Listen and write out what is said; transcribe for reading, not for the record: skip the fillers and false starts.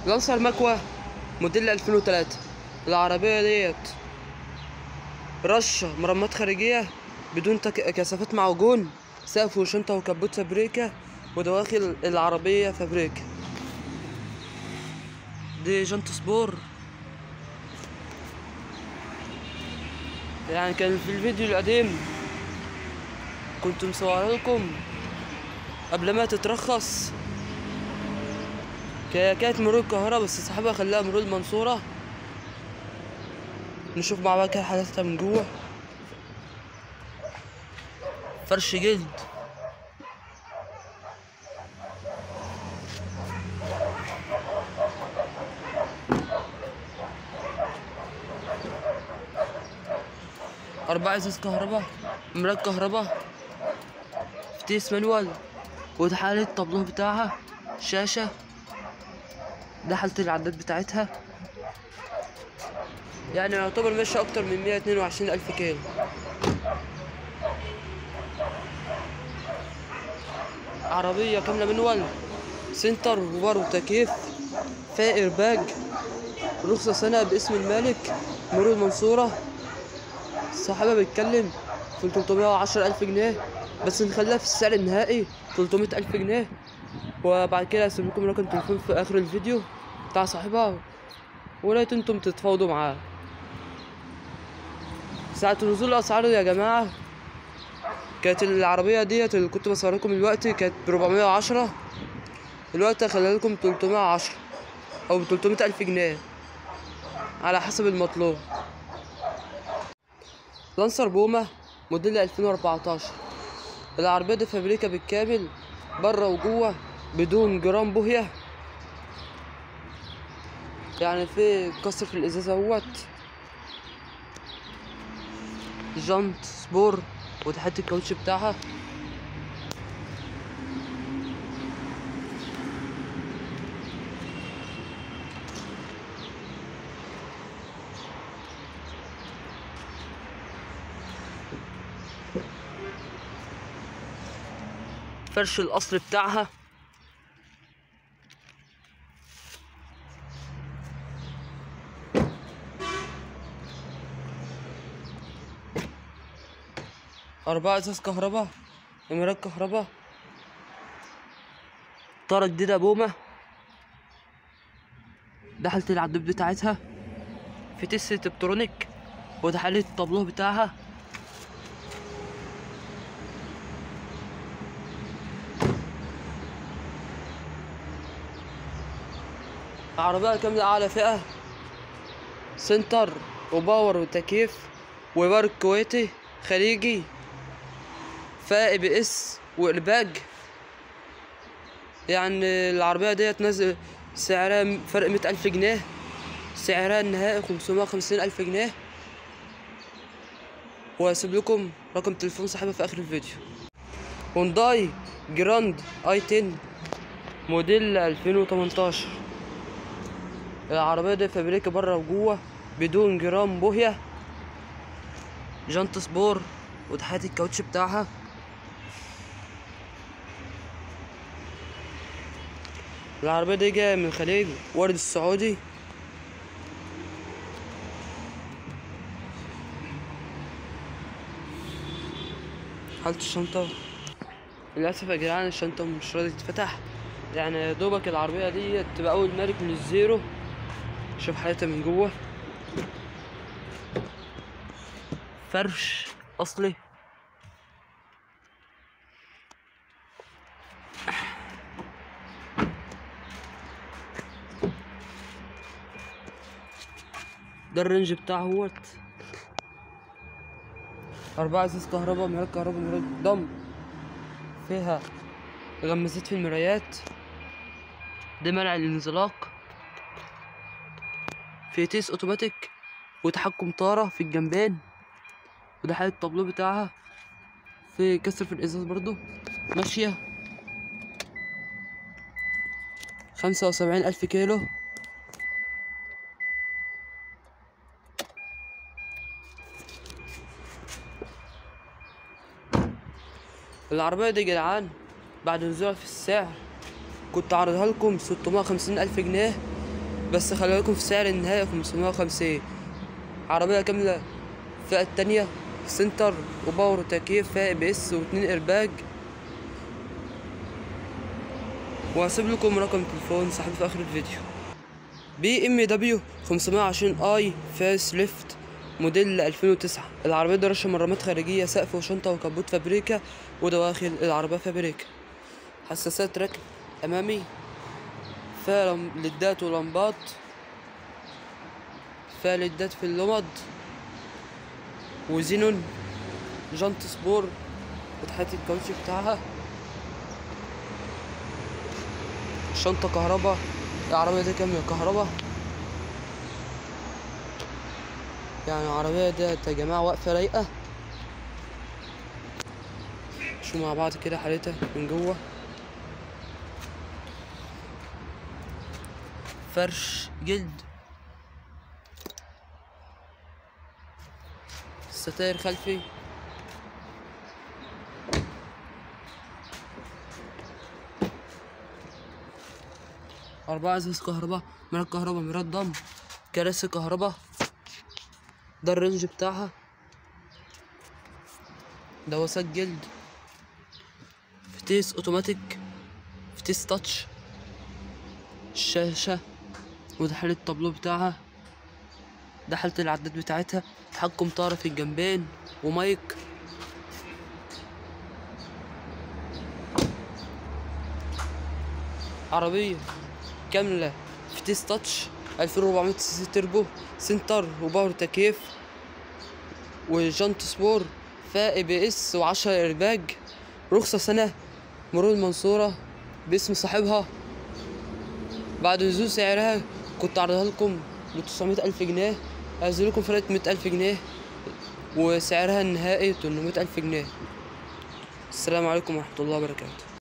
لانسر مكوى موديل 2003. العربية ديت رشة مرمات خارجية بدون كثافات معجون، سقف وشنطة وكبوت فابريكا، ودواخل العربية فابريكا. دي جنط سبور. يعني كان في الفيديو القديم كنت مصورها لكم قبل ما تترخص، كانت مرور القاهرة بس صاحبها خلاها مرور المنصورة. نشوف مع بعض كده حالتها من جوه. فرش جلد، أربع إزاز كهرباء، مراية كهرباء، فتيس مانوال، وده حالة الطابلوه بتاعها، شاشة، ده حالة العداد بتاعتها. يعني يعتبر ماشية أكتر من 122,000 كيلو. عربية كاملة مانوال، سنتر وبار وتكييف، فيها إيرباج، رخصة سنة باسم المالك، مرور المنصورة. صاحبها بيتكلم في 310,000 جنيه، بس نخليها في السعر النهائي 300,000 جنيه. وبعد كده هسيب لكم رقم تليفون في آخر الفيديو بتاع صاحبها، ولقيت انتم تتفاوضوا معاه. ساعة نزول الأسعار يا جماعة كانت العربية ديت اللي كنت بصورها لكم دلوقتي كانت ب410، دلوقتي هخليها لكم 310 أو ب300,000 جنيه على حسب المطلوب. لانسر بومة موديل 2014. العربية دي فابريكا بالكامل بره وجوه بدون جرام بوهية. يعني في كسر في الإزاز اهوت، جنط سبور وتحت الكاوتش بتاعها. فرش الأصل بتاعها، أربع إزاز كهرباء، إمارات كهرباء، طارة جديدة بومة، ده حالة العداد بتاعتها، في تيست الكترونيك، وده حالة الطابلوه بتاعها. عربية كاملة أعلى فئة، سنتر وباور وتكييف وبار كويتي خليجي، فيها ABS وإرباج. يعني العربية ديت نازل سعرها فرق 100,000 جنيه، سعرها النهائي 550,000 جنيه. وهسيب لكم رقم تليفون صاحبها في آخر الفيديو. هونداي جراند i10 موديل 2018. العربية دي فابريكا بره وجوه بدون جرام بوهية، جنط سبور وتحت الكاوتش بتاعها. العربية دي جاية من الخليج ورد السعودي. حالة الشنطة للأسف يا جدعان الشنطة مش راضية تتفتح، يعني يا دوبك العربية دي تبقى أول مالك من الزيرو. شوف حالتها من جوه، فرش أصلي، ده الرنج بتاعه اهوت. أربع إزاز كهرباء، مرايات كهرباء، مرايات ضم، فيها غمازات في المرايات، ده منع الانزلاق، في تيس اوتوماتيك وتحكم طارة في الجنبين، وده حالة الطابلوه بتاعها، في كسر في الإزاز برضو. ماشية 75,000 كيلو. العربية دي يا جدعان بعد نزولها في السعر كنت عارضها لكم 650,000 جنيه، بس خلي بالكم في سعر النهائي 550. عربية كاملة الفئة التانية، سنتر وباور وتكييف، فيها ABS و2 ايرباج. وهسيب لكم رقم تليفون صاحبي في اخر الفيديو. BMW 520i فاس ليفت موديل 2009. العربية دي رشة مرمات خارجية، سقف وشنطة وكبوت فابريكا، ودواخل العربية فابريكا. حساسات ركب أمامي، فيها ليدات ولمبات، فيها ليدات في اللمض وزينون. جنط سبور فتحات الكاوتش بتاعها، شنطة كهربا. العربية دي كاملة كهربا، يعني العربية ديت يا جماعة واقفة رايقة. شوفوا مع بعض كده حالتها من جوه. فرش جلد، ستاير خلفي، أربعة ازاز كهرباء، مرايات كهرباء، مرايات ضم، كراسي كهرباء. ده الرينج بتاعها. دواسات جلد، فتيس اوتوماتيك، فتيس تاتش، الشاشة، وده حالة التابلو بتاعها، ده حالة العداد بتاعتها، تحكم طارة في الجنبين ومايك. عربية كاملة فتيس تاتش 2400 سي تربو، سنتر وباور تكييف وجنط سبور، فيها ABS و10 ايرباج. رخصة سنة، مرور المنصورة باسم صاحبها. بعد نزول سعرها كنت عرضها لكم ب900,000 جنيه، هنزل لكم فرق 100,000 جنيه، وسعرها النهائي 800,000 جنيه. السلام عليكم ورحمة الله وبركاته.